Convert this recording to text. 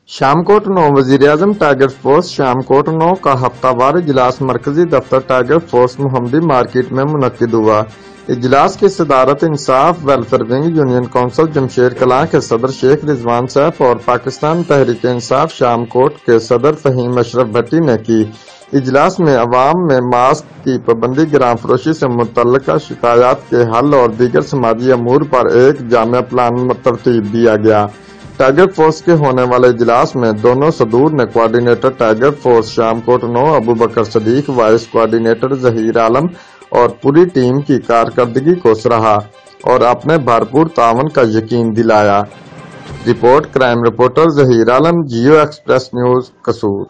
شامکوٹ نو وزیر اعظم tiger force شامکوٹ نو کا ہفتہ وار اجلاس مرکزی دفتر ٹائیگر فورس محمدی مارکیٹ میں منعقد ہوا۔ اجلاس کی صدارت Insaf welfare wing union council Jamshed Kalan کے صدر شیخ رضوان سیف اور پاکستان تحریک انصاف شامکوٹ کے صدر فہیم اشرف بھٹی نے کی۔ اجلاس میں عوام میں ماسک کی پابندی، گرام فروشی سے متعلقہ شکایات کے حل اور دیگر سماجی امور پر ایک جامع پلان ترتیب دیا گیا۔ ٹائیگر فورس کے ہونے والے اجلاس میں دونوں صدور نے کوآرڈینیٹر ٹائیگر فورس شامکوٹ نو ابوبکر صدیق، وائس کوآرڈینیٹر ظہیر عالم اور پوری ٹیم کی کارکردگی کو سراہا اور اپنے بھرپور تعاون کا یقین دلایا۔ رپورٹ کرائم رپورٹر ظہیر عالم، جیو ایکسپریس نیوز، قصور۔